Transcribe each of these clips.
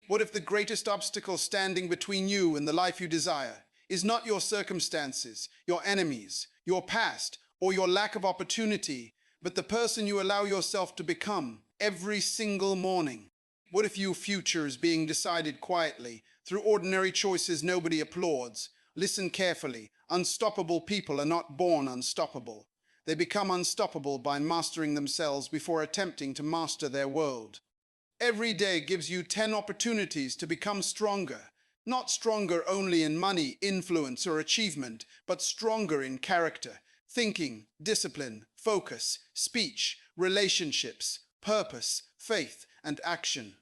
What if the greatest obstacle standing between you and the life you desire is not your circumstances, your enemies, your past, or your lack of opportunity, but the person you allow yourself to become every single morning? What if your future is being decided quietly, through ordinary choices nobody applauds? Listen carefully. Unstoppable people are not born unstoppable. They become unstoppable by mastering themselves before attempting to master their world. Every day gives you 10 opportunities to become stronger. Not stronger only in money, influence, or achievement, but stronger in character, thinking, discipline, focus, speech, relationships, purpose, faith, and action.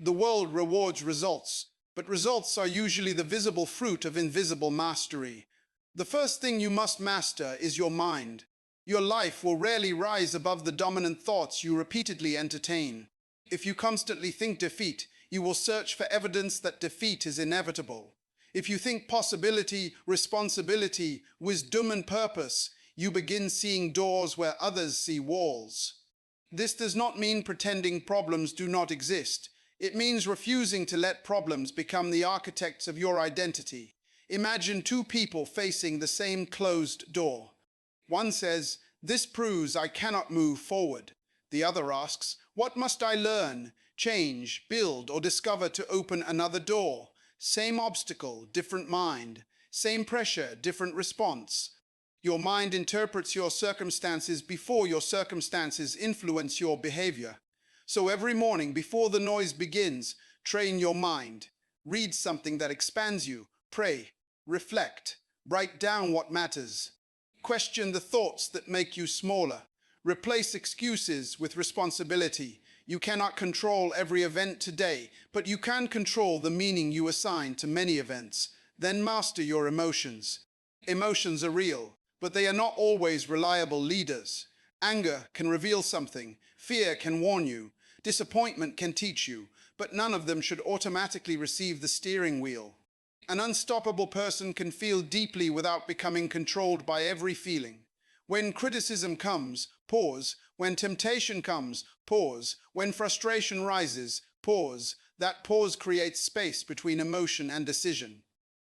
The world rewards results, but results are usually the visible fruit of invisible mastery. The first thing you must master is your mind. Your life will rarely rise above the dominant thoughts you repeatedly entertain. If you constantly think defeat, you will search for evidence that defeat is inevitable. If you think possibility, responsibility, wisdom, and purpose, you begin seeing doors where others see walls. This does not mean pretending problems do not exist. It means refusing to let problems become the architects of your identity. Imagine two people facing the same closed door. One says, "This proves I cannot move forward." The other asks, "What must I learn, change, build, or discover to open another door?" Same obstacle, different mind. Same pressure, different response. Your mind interprets your circumstances before your circumstances influence your behavior. So every morning before the noise begins, train your mind. Read something that expands you. Pray. Reflect. Write down what matters. Question the thoughts that make you smaller. Replace excuses with responsibility. You cannot control every event today, but you can control the meaning you assign to many events. Then master your emotions. Emotions are real, but they are not always reliable leaders. Anger can reveal something. Fear can warn you. Disappointment can teach you, but none of them should automatically receive the steering wheel. An unstoppable person can feel deeply without becoming controlled by every feeling. When criticism comes, pause. When temptation comes, pause. When frustration rises, pause. That pause creates space between emotion and decision.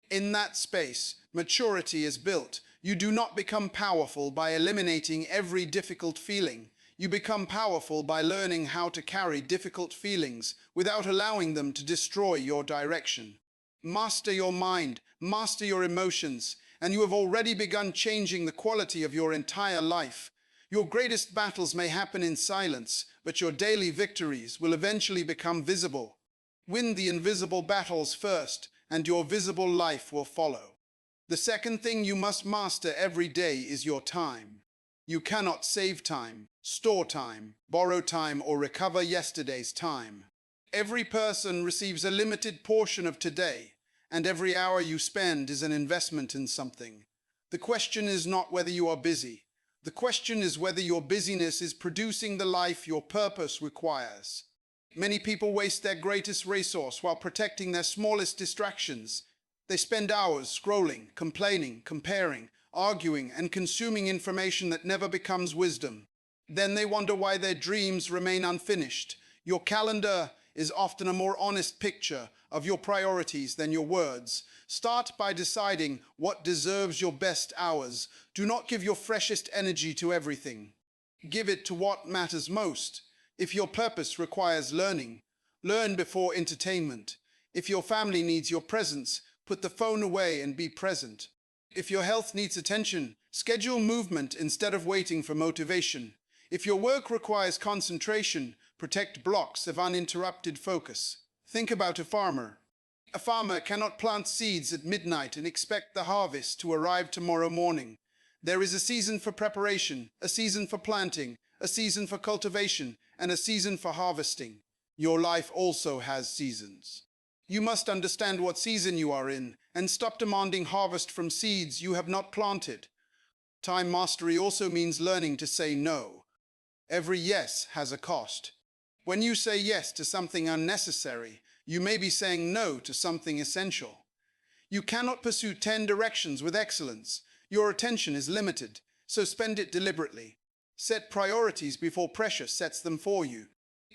In that space, maturity is built. You do not become powerful by eliminating every difficult feeling. You become powerful by learning how to carry difficult feelings without allowing them to destroy your direction. Master your mind, master your emotions, and you have already begun changing the quality of your entire life. Your greatest battles may happen in silence, but your daily victories will eventually become visible. Win the invisible battles first, and your visible life will follow. The second thing you must master every day is your time. You cannot save time, store time, borrow time, or recover yesterday's time. Every person receives a limited portion of today, and every hour you spend is an investment in something. The question is not whether you are busy. The question is whether your busyness is producing the life your purpose requires. Many people waste their greatest resource while protecting their smallest distractions. They spend hours scrolling, complaining, comparing, arguing, and consuming information that never becomes wisdom. Then they wonder why their dreams remain unfinished. Your calendar is often a more honest picture of your priorities than your words. Start by deciding what deserves your best hours. Do not give your freshest energy to everything. Give it to what matters most. If your purpose requires learning, learn before entertainment. If your family needs your presence, put the phone away and be present. If your health needs attention, schedule movement instead of waiting for motivation. If your work requires concentration, protect blocks of uninterrupted focus. Think about a farmer. A farmer cannot plant seeds at midnight and expect the harvest to arrive tomorrow morning. There is a season for preparation, a season for planting, a season for cultivation, and a season for harvesting. Your life also has seasons. You must understand what season you are in and stop demanding harvest from seeds you have not planted. Time mastery also means learning to say no. Every yes has a cost. When you say yes to something unnecessary, you may be saying no to something essential. You cannot pursue 10 directions with excellence. Your attention is limited, so spend it deliberately. Set priorities before pressure sets them for you.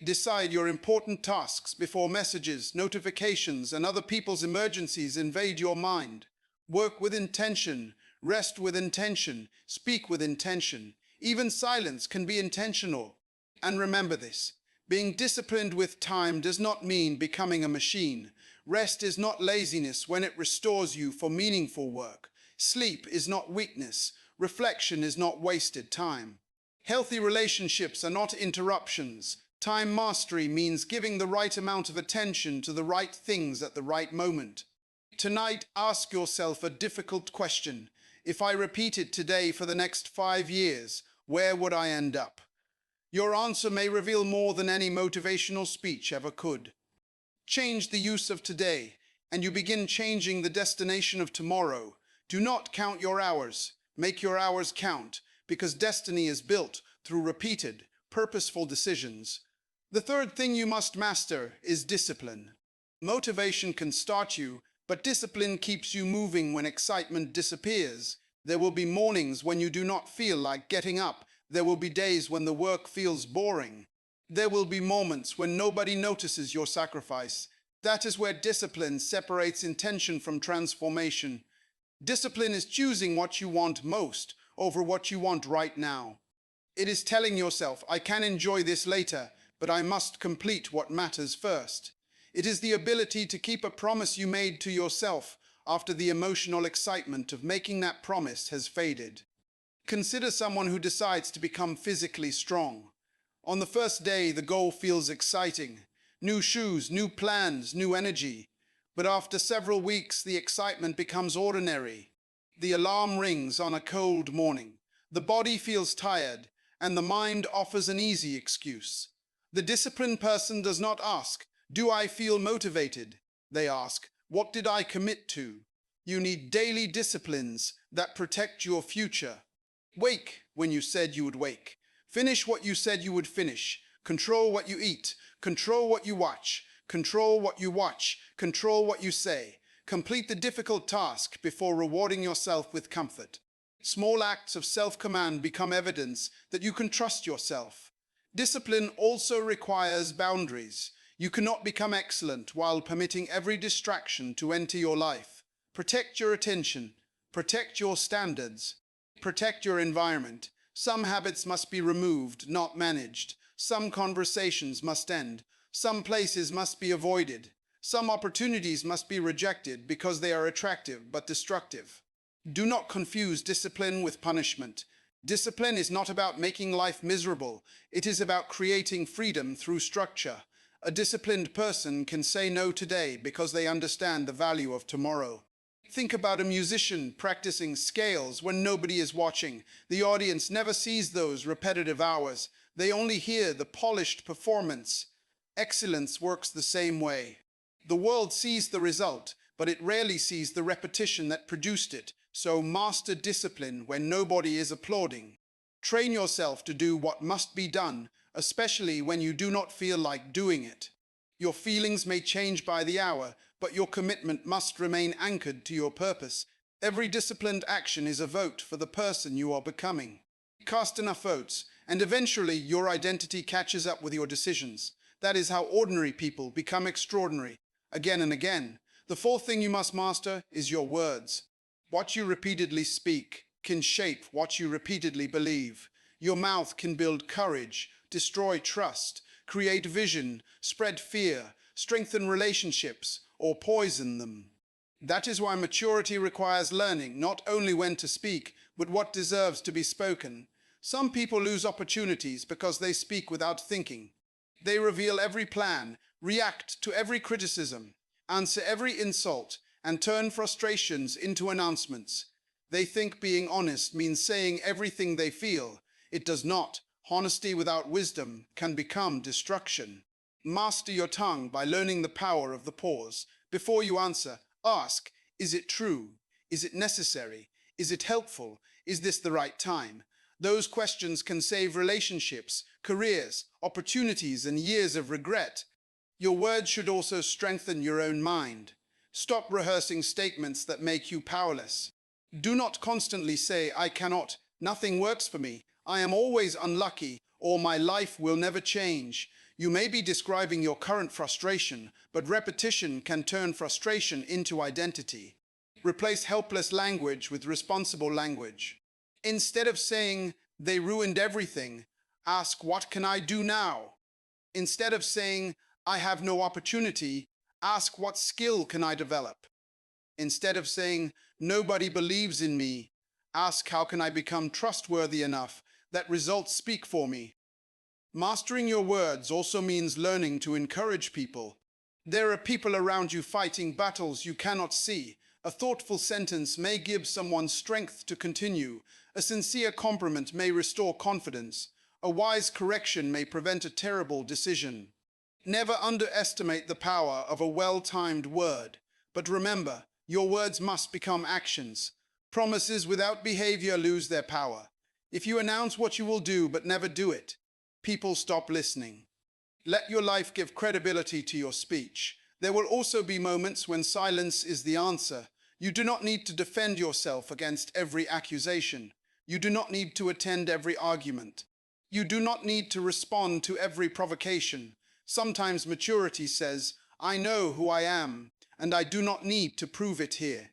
Decide your important tasks before messages, notifications, and other people's emergencies invade your mind. Work with intention, rest with intention, speak with intention. Even silence can be intentional. And remember this, being disciplined with time does not mean becoming a machine. Rest is not laziness when it restores you for meaningful work. Sleep is not weakness. Reflection is not wasted time. Healthy relationships are not interruptions. Time mastery means giving the right amount of attention to the right things at the right moment. Tonight, ask yourself a difficult question. If I repeat it today for the next 5 years, where would I end up? Your answer may reveal more than any motivational speech ever could. Change the use of today, and you begin changing the destination of tomorrow. Do not count your hours. Make your hours count, because destiny is built through repeated, purposeful decisions. The third thing you must master is discipline. Motivation can start you, but discipline keeps you moving when excitement disappears. There will be mornings when you do not feel like getting up. There will be days when the work feels boring. There will be moments when nobody notices your sacrifice. That is where discipline separates intention from transformation. Discipline is choosing what you want most over what you want right now. It is telling yourself, I can enjoy this later, but I must complete what matters first. It is the ability to keep a promise you made to yourself after the emotional excitement of making that promise has faded. Consider someone who decides to become physically strong. On the first day, the goal feels exciting. New shoes, new plans, new energy. But after several weeks, the excitement becomes ordinary. The alarm rings on a cold morning. The body feels tired, and the mind offers an easy excuse. The disciplined person does not ask, do I feel motivated? They ask, what did I commit to? You need daily disciplines that protect your future. Wake when you said you would wake. Finish what you said you would finish. Control what you eat. Control what you watch. Control what you watch. Control what you say. Complete the difficult task before rewarding yourself with comfort. Small acts of self-command become evidence that you can trust yourself. Discipline also requires boundaries. You cannot become excellent while permitting every distraction to enter your life. Protect your attention. Protect your standards. Protect your environment. Some habits must be removed, not managed. Some conversations must end. Some places must be avoided. Some opportunities must be rejected because they are attractive but destructive. Do not confuse discipline with punishment. Discipline is not about making life miserable. It is about creating freedom through structure. A disciplined person can say no today because they understand the value of tomorrow. Think about a musician practicing scales when nobody is watching. The audience never sees those repetitive hours. They only hear the polished performance. Excellence works the same way. The world sees the result, but it rarely sees the repetition that produced it. So master discipline when nobody is applauding. Train yourself to do what must be done, especially when you do not feel like doing it. Your feelings may change by the hour, but your commitment must remain anchored to your purpose. Every disciplined action is a vote for the person you are becoming. Cast enough votes, and eventually your identity catches up with your decisions. That is how ordinary people become extraordinary, again and again. The fourth thing you must master is your words. What you repeatedly speak can shape what you repeatedly believe. Your mouth can build courage, destroy trust, create vision, spread fear, strengthen relationships, or poison them. That is why maturity requires learning not only when to speak, but what deserves to be spoken. Some people lose opportunities because they speak without thinking. They reveal every plan, react to every criticism, answer every insult, and turn frustrations into announcements. They think being honest means saying everything they feel. It does not. Honesty without wisdom can become destruction. Master your tongue by learning the power of the pause. Before you answer, ask, is it true? Is it necessary? Is it helpful? Is this the right time? Those questions can save relationships, careers, opportunities, and years of regret. Your words should also strengthen your own mind. Stop rehearsing statements that make you powerless. Do not constantly say, I cannot, nothing works for me, I am always unlucky, or my life will never change. You may be describing your current frustration, but repetition can turn frustration into identity. Replace helpless language with responsible language. Instead of saying, "They ruined everything," ask, "What can I do now?" Instead of saying, "I have no opportunity," ask, "What skill can I develop?" Instead of saying, "Nobody believes in me," ask, "How can I become trustworthy enough that results speak for me?" Mastering your words also means learning to encourage people. There are people around you fighting battles you cannot see. A thoughtful sentence may give someone strength to continue. A sincere compliment may restore confidence. A wise correction may prevent a terrible decision. Never underestimate the power of a well-timed word. But remember, your words must become actions. Promises without behavior lose their power. If you announce what you will do but never do it, people stop listening. Let your life give credibility to your speech. There will also be moments when silence is the answer. You do not need to defend yourself against every accusation. You do not need to attend every argument. You do not need to respond to every provocation. Sometimes maturity says, "I know who I am, and I do not need to prove it here."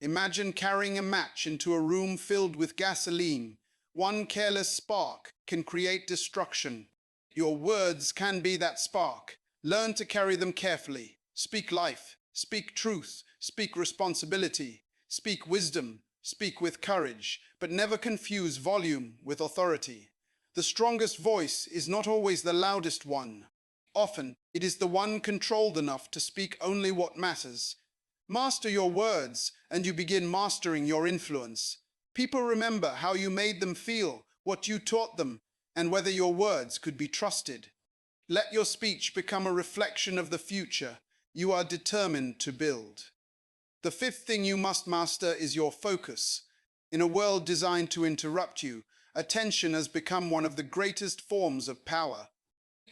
Imagine carrying a match into a room filled with gasoline. One careless spark can create destruction. Your words can be that spark. Learn to carry them carefully. Speak life, speak truth, speak responsibility, speak wisdom, speak with courage, but never confuse volume with authority. The strongest voice is not always the loudest one. Often, it is the one controlled enough to speak only what matters. Master your words, and you begin mastering your influence. People remember how you made them feel, what you taught them, and whether your words could be trusted. Let your speech become a reflection of the future you are determined to build. The fifth thing you must master is your focus. In a world designed to interrupt you, attention has become one of the greatest forms of power.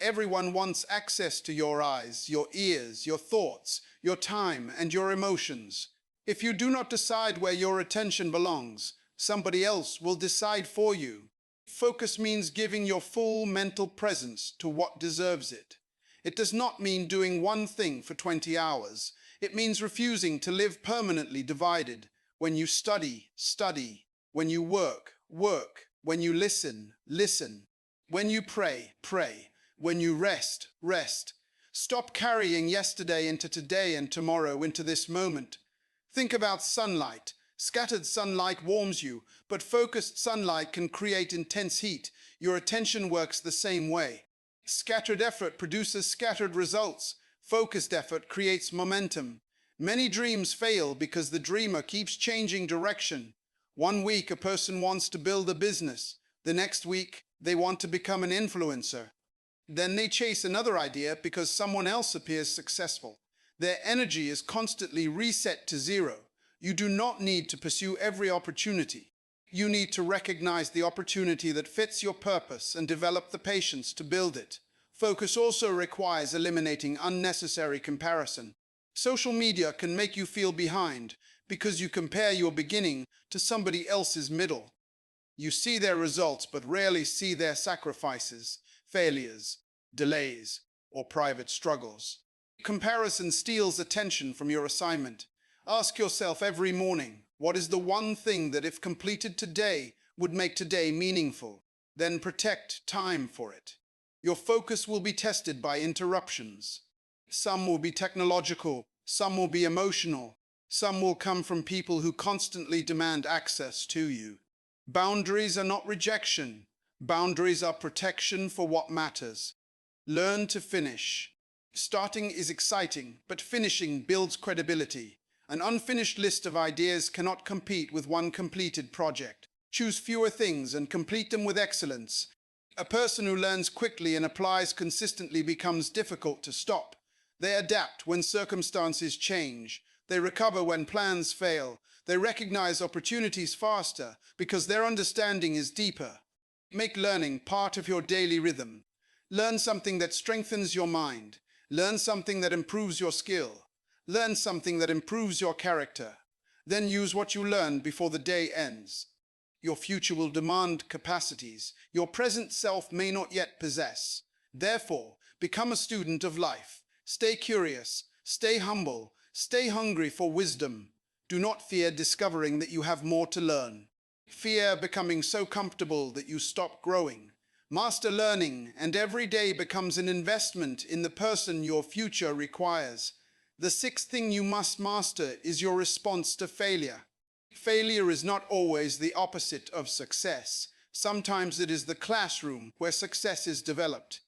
Everyone wants access to your eyes, your ears, your thoughts, your time, and your emotions. If you do not decide where your attention belongs, somebody else will decide for you. Focus means giving your full mental presence to what deserves it. It does not mean doing one thing for 20 hours. It means refusing to live permanently divided. When you study, study. When you work, work. When you listen, listen. When you pray, pray. When you rest, rest. Stop carrying yesterday into today and tomorrow into this moment. Think about sunlight. Scattered sunlight warms you, but focused sunlight can create intense heat. Your attention works the same way. Scattered effort produces scattered results. Focused effort creates momentum. Many dreams fail because the dreamer keeps changing direction. One week a person wants to build a business. The next week they want to become an influencer. Then they chase another idea because someone else appears successful. Their energy is constantly reset to zero. You do not need to pursue every opportunity. You need to recognize the opportunity that fits your purpose and develop the patience to build it. Focus also requires eliminating unnecessary comparison. Social media can make you feel behind because you compare your beginning to somebody else's middle. You see their results but rarely see their sacrifices, failures, delays, or private struggles. Comparison steals attention from your assignment. Ask yourself every morning, what is the one thing that if completed today would make today meaningful? Then protect time for it. Your focus will be tested by interruptions. Some will be technological, some will be emotional, some will come from people who constantly demand access to you. Boundaries are not rejection. Boundaries are protection for what matters. Learn to finish. Starting is exciting, but finishing builds credibility. An unfinished list of ideas cannot compete with one completed project. Choose fewer things and complete them with excellence. A person who learns quickly and applies consistently becomes difficult to stop. They adapt when circumstances change. They recover when plans fail. They recognize opportunities faster because their understanding is deeper. Make learning part of your daily rhythm. Learn something that strengthens your mind. Learn something that improves your skill. Learn something that improves your character. Then use what you learned before the day ends. Your future will demand capacities your present self may not yet possess. Therefore, Become a student of life. Stay curious, stay humble, stay hungry for wisdom. Do not fear discovering that you have more to learn. Fear becoming so comfortable that you stop growing. Master learning, and every day becomes an investment in the person your future requires. The sixth thing you must master is your response to failure. Failure is not always the opposite of success. Sometimes it is the classroom where success is developed.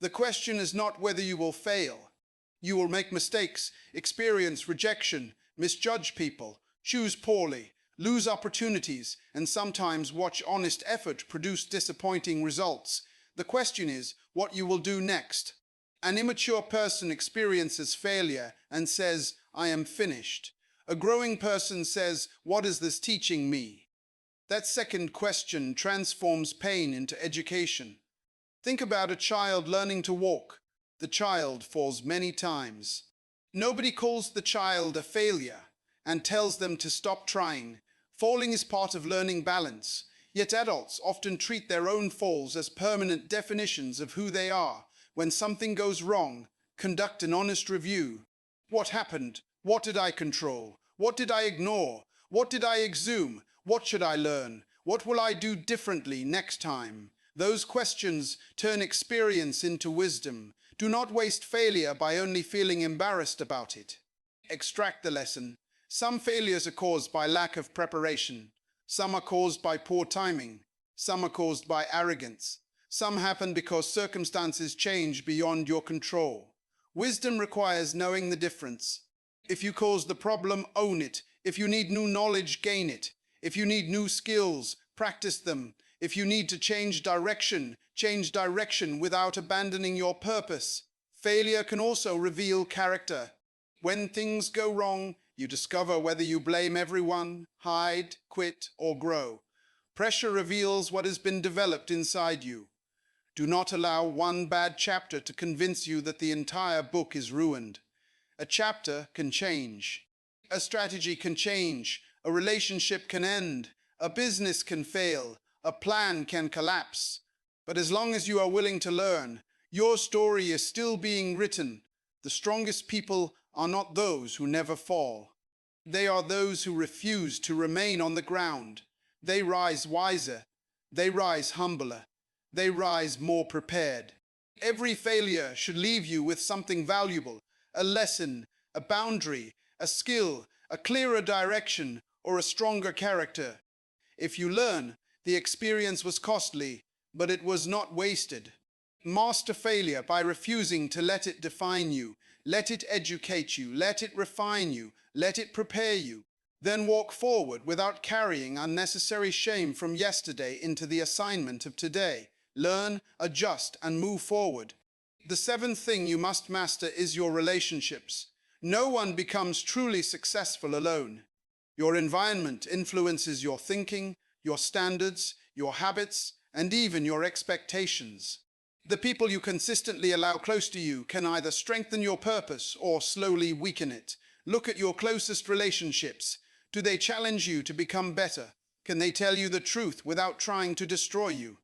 The question is not whether you will fail. You will make mistakes, experience rejection, misjudge people, choose poorly, lose opportunities, and sometimes watch honest effort produce disappointing results. The question is what you will do next. An immature person experiences failure and says, "I am finished." A growing person says, "What is this teaching me?" That second question transforms pain into education. Think about a child learning to walk. The child falls many times. Nobody calls the child a failure and tells them to stop trying. Falling is part of learning balance, yet adults often treat their own falls as permanent definitions of who they are. When something goes wrong, conduct an honest review. What happened? What did I control? What did I ignore? What did I exhume? What should I learn? What will I do differently next time? Those questions turn experience into wisdom. Do not waste failure by only feeling embarrassed about it. Extract the lesson. Some failures are caused by lack of preparation. Some are caused by poor timing. Some are caused by arrogance. Some happen because circumstances change beyond your control. Wisdom requires knowing the difference. If you cause the problem, own it. If you need new knowledge, gain it. If you need new skills, practice them. If you need to change direction without abandoning your purpose. Failure can also reveal character. When things go wrong, you discover whether you blame everyone, hide, quit, or grow. Pressure reveals what has been developed inside you. Do not allow one bad chapter to convince you that the entire book is ruined. A chapter can change. A strategy can change. A relationship can end. A business can fail. A plan can collapse. But as long as you are willing to learn, your story is still being written. The strongest people are not those who never fall. They are those who refuse to remain on the ground. They rise wiser. They rise humbler. They rise more prepared. Every failure should leave you with something valuable, a lesson, a boundary, a skill, a clearer direction, or a stronger character. If you learn, the experience was costly, but it was not wasted. Master failure by refusing to let it define you. Let it educate you. Let it refine you. Let it prepare you. Then walk forward without carrying unnecessary shame from yesterday into the assignment of today. Learn, adjust, and move forward. The seventh thing you must master is your relationships. No one becomes truly successful alone. Your environment influences your thinking, your standards, your habits, and even your expectations. The people you consistently allow close to you can either strengthen your purpose or slowly weaken it. Look at your closest relationships. Do they challenge you to become better? Can they tell you the truth without trying to destroy you?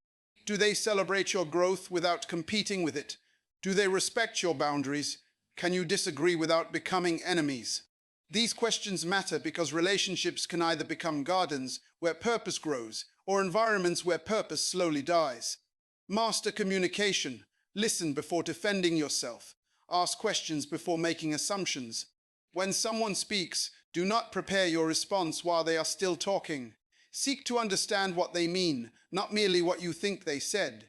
Do they celebrate your growth without competing with it? Do they respect your boundaries? Can you disagree without becoming enemies? These questions matter because relationships can either become gardens where purpose grows or environments where purpose slowly dies. Master communication. Listen before defending yourself. Ask questions before making assumptions. When someone speaks, do not prepare your response while they are still talking. Seek to understand what they mean, not merely what you think they said.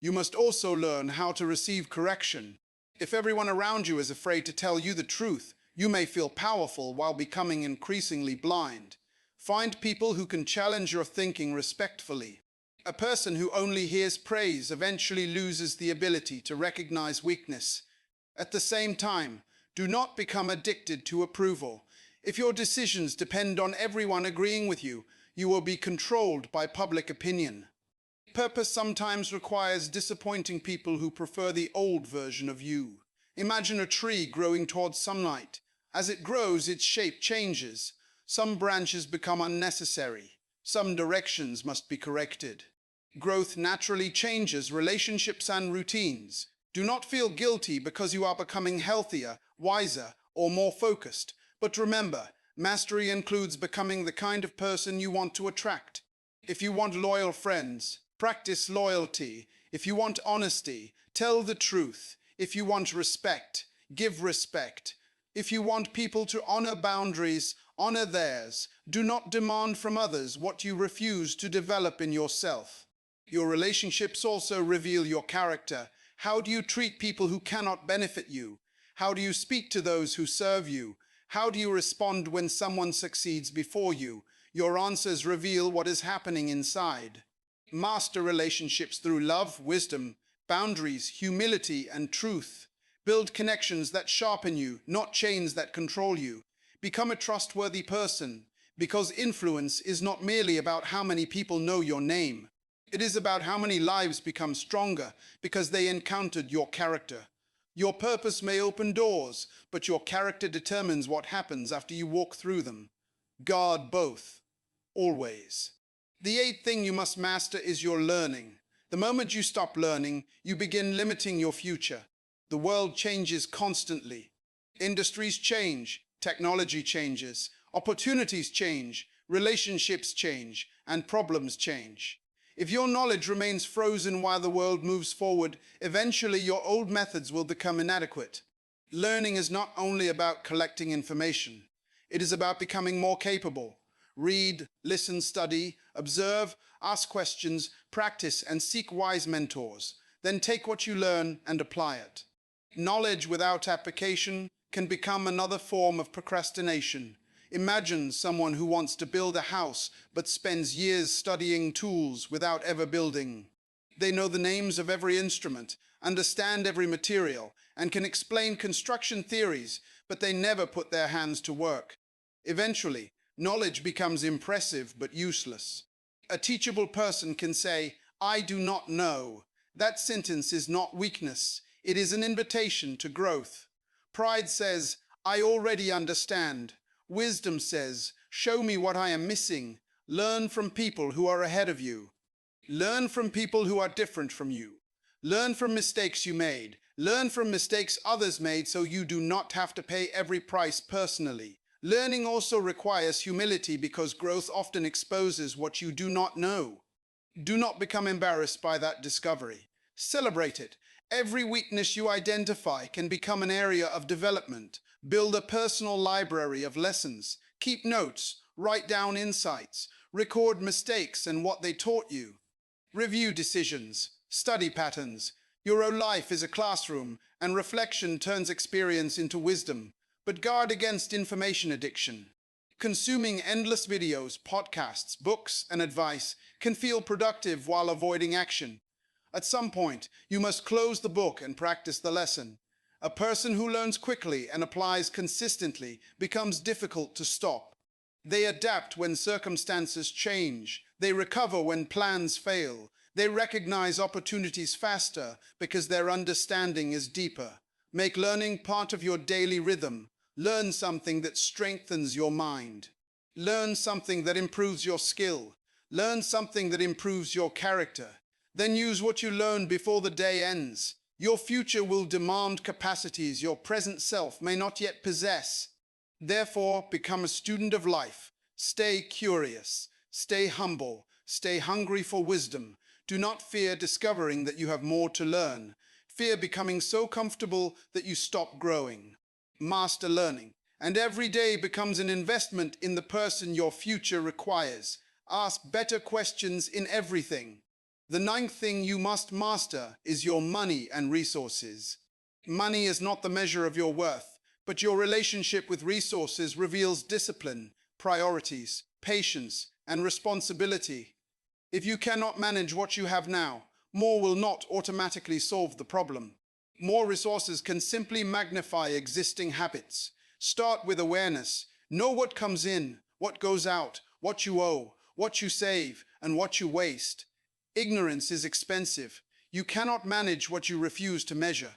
You must also learn how to receive correction. If everyone around you is afraid to tell you the truth, you may feel powerful while becoming increasingly blind. Find people who can challenge your thinking respectfully. A person who only hears praise eventually loses the ability to recognize weakness. At the same time, do not become addicted to approval. If your decisions depend on everyone agreeing with you, you will be controlled by public opinion. Purpose sometimes requires disappointing people who prefer the old version of you. Imagine a tree growing towards sunlight. As it grows, its shape changes. Some branches become unnecessary. Some directions must be corrected. Growth naturally changes relationships and routines. Do not feel guilty because you are becoming healthier, wiser, or more focused. But remember, mastery includes becoming the kind of person you want to attract. If you want loyal friends, practice loyalty. If you want honesty, tell the truth. If you want respect, give respect. If you want people to honor boundaries, honor theirs. Do not demand from others what you refuse to develop in yourself. Your relationships also reveal your character. How do you treat people who cannot benefit you? How do you speak to those who serve you? How do you respond when someone succeeds before you? Your answers reveal what is happening inside. Master relationships through love, wisdom, boundaries, humility, and truth. Build connections that sharpen you, not chains that control you. Become a trustworthy person, because influence is not merely about how many people know your name. It is about how many lives become stronger because they encountered your character. Your purpose may open doors, but your character determines what happens after you walk through them. Guard both, always. The 8th thing you must master is your learning. The moment you stop learning, you begin limiting your future. The world changes constantly. Industries change, technology changes, opportunities change, relationships change, and problems change. If your knowledge remains frozen while the world moves forward, eventually your old methods will become inadequate. Learning is not only about collecting information. It is about becoming more capable. Read, listen, study, observe, ask questions, practice, and seek wise mentors. Then take what you learn and apply it. Knowledge without application can become another form of procrastination. Imagine someone who wants to build a house but spends years studying tools without ever building. They know the names of every instrument, understand every material, and can explain construction theories, but they never put their hands to work. Eventually, knowledge becomes impressive but useless. A teachable person can say, "I do not know." That sentence is not weakness. It is an invitation to growth. Pride says, "I already understand." Wisdom says, "Show me what I am missing." Learn from people who are ahead of you. Learn from people who are different from you. Learn from mistakes you made. Learn from mistakes others made so you do not have to pay every price personally. Learning also requires humility because growth often exposes what you do not know. Do not become embarrassed by that discovery. Celebrate it. Every weakness you identify can become an area of development. Build a personal library of lessons. Keep notes. Write down insights. Record mistakes and what they taught you. Review decisions. Study patterns. Your own life is a classroom, and reflection turns experience into wisdom. But guard against information addiction. Consuming endless videos, podcasts, books, and advice can feel productive while avoiding action. At some point, you must close the book and practice the lesson. A person who learns quickly and applies consistently becomes difficult to stop. They adapt when circumstances change. They recover when plans fail. They recognize opportunities faster because their understanding is deeper. Make learning part of your daily rhythm. Learn something that strengthens your mind. Learn something that improves your skill. Learn something that improves your character. Then use what you learn before the day ends. Your future will demand capacities your present self may not yet possess. Therefore, become a student of life. Stay curious. Stay humble. Stay hungry for wisdom. Do not fear discovering that you have more to learn. Fear becoming so comfortable that you stop growing. Master learning, and every day becomes an investment in the person your future requires. Ask better questions in everything. The 9th thing you must master is your money and resources. Money is not the measure of your worth, but your relationship with resources reveals discipline, priorities, patience, and responsibility. If you cannot manage what you have now, more will not automatically solve the problem. More resources can simply magnify existing habits. Start with awareness. Know what comes in, what goes out, what you owe, what you save, and what you waste. Ignorance is expensive. You cannot manage what you refuse to measure.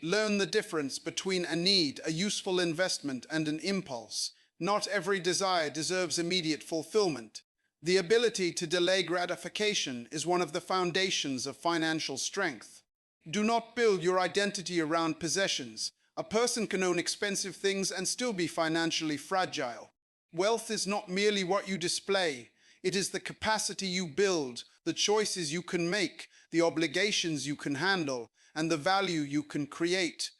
Learn the difference between a need, a useful investment, and an impulse. Not every desire deserves immediate fulfillment. The ability to delay gratification is one of the foundations of financial strength. Do not build your identity around possessions. A person can own expensive things and still be financially fragile. Wealth is not merely what you display. It is the capacity you build, the choices you can make, the obligations you can handle, and the value you can create.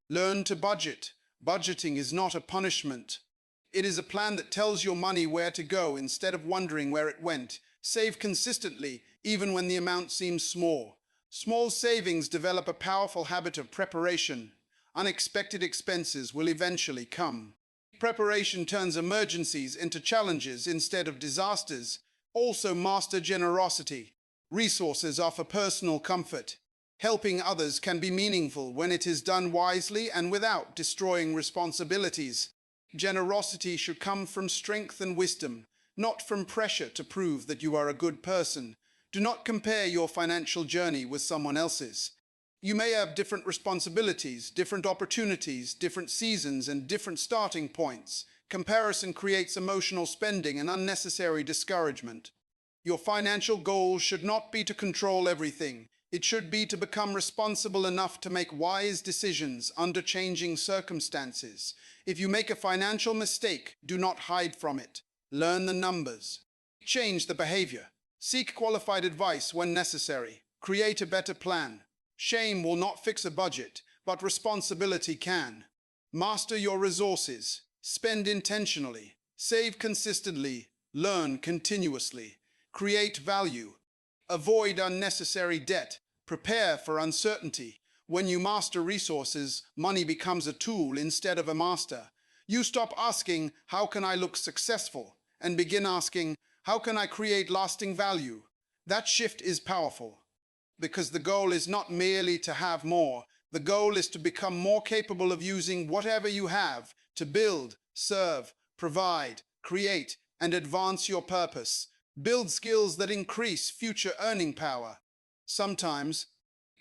Learn to budget. Budgeting is not a punishment. It is a plan that tells your money where to go instead of wondering where it went. Save consistently, even when the amount seems small. Small savings develop a powerful habit of preparation. Unexpected expenses will eventually come. Preparation turns emergencies into challenges instead of disasters. Also master generosity. Resources are for personal comfort. Helping others can be meaningful when it is done wisely and without destroying responsibilities. Generosity should come from strength and wisdom, not from pressure to prove that you are a good person. Do not compare your financial journey with someone else's. You may have different responsibilities, different opportunities, different seasons, and different starting points. Comparison creates emotional spending and unnecessary discouragement. Your financial goal should not be to control everything. It should be to become responsible enough to make wise decisions under changing circumstances. If you make a financial mistake, do not hide from it. Learn the numbers. Change the behavior. Seek qualified advice when necessary. Create a better plan. Shame will not fix a budget, but responsibility can. Master your resources. Spend intentionally. Save consistently. Learn continuously. Create value. Avoid unnecessary debt. Prepare for uncertainty. When you master resources, money becomes a tool instead of a master. You stop asking, "How can I look successful?" and begin asking, "How can I create lasting value?" That shift is powerful, because the goal is not merely to have more. The goal is to become more capable of using whatever you have to build, serve, provide, create, and advance your purpose. Build skills that increase future earning power. Sometimes,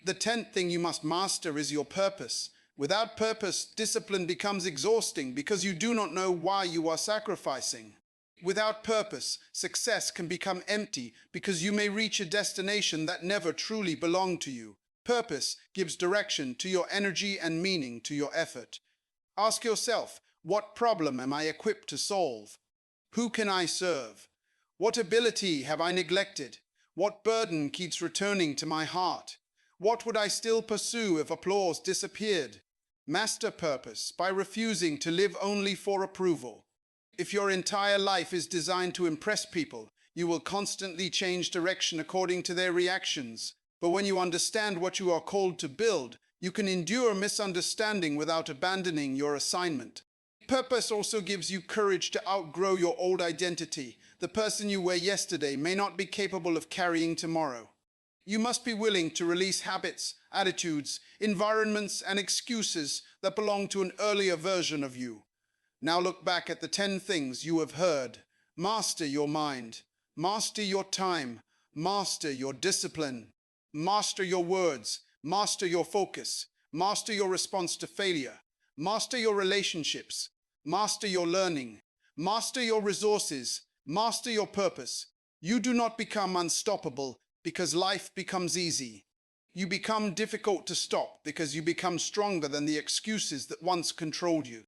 the 10th thing you must master is your purpose. Without purpose, discipline becomes exhausting because you do not know why you are sacrificing. Without purpose, success can become empty because you may reach a destination that never truly belonged to you. Purpose gives direction to your energy and meaning to your effort. Ask yourself, what problem am I equipped to solve? Who can I serve? What ability have I neglected? What burden keeps returning to my heart? What would I still pursue if applause disappeared? Master purpose by refusing to live only for approval. If your entire life is designed to impress people, you will constantly change direction according to their reactions. But when you understand what you are called to build, you can endure misunderstanding without abandoning your assignment. Purpose also gives you courage to outgrow your old identity. The person you were yesterday may not be capable of carrying tomorrow. You must be willing to release habits, attitudes, environments, and excuses that belong to an earlier version of you. Now look back at the 10 things you have heard. Master your mind. Master your time. Master your discipline. Master your words. Master your focus. Master your response to failure. Master your relationships. Master your learning. Master your resources. Master your purpose. You do not become unstoppable because life becomes easy. You become difficult to stop because you become stronger than the excuses that once controlled you.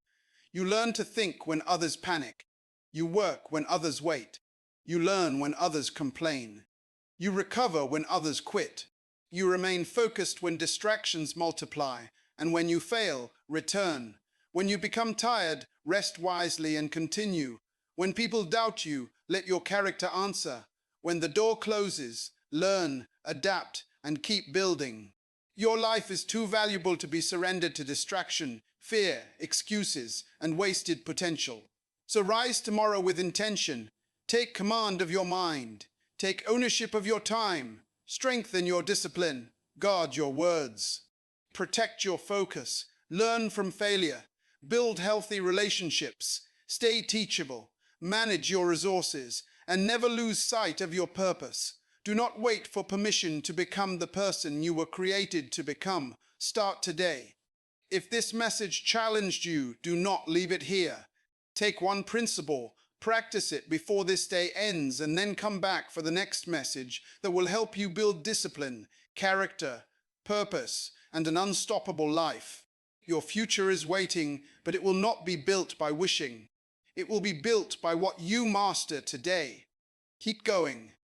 You learn to think when others panic. You work when others wait. You learn when others complain. You recover when others quit. You remain focused when distractions multiply. And when you fail, return. When you become tired, rest wisely and continue. When people doubt you, let your character answer. When the door closes, learn, adapt, and keep building. Your life is too valuable to be surrendered to distraction, fear, excuses, and wasted potential. So rise tomorrow with intention. Take command of your mind. Take ownership of your time. Strengthen your discipline. Guard your words. Protect your focus. Learn from failure. Build healthy relationships. Stay teachable. Manage your resources. And never lose sight of your purpose. Do not wait for permission to become the person you were created to become. Start today. If this message challenged you, do not leave it here. Take one principle, practice it before this day ends, and then come back for the next message that will help you build discipline, character, purpose, and an unstoppable life. Your future is waiting, but it will not be built by wishing. It will be built by what you master today. Keep going.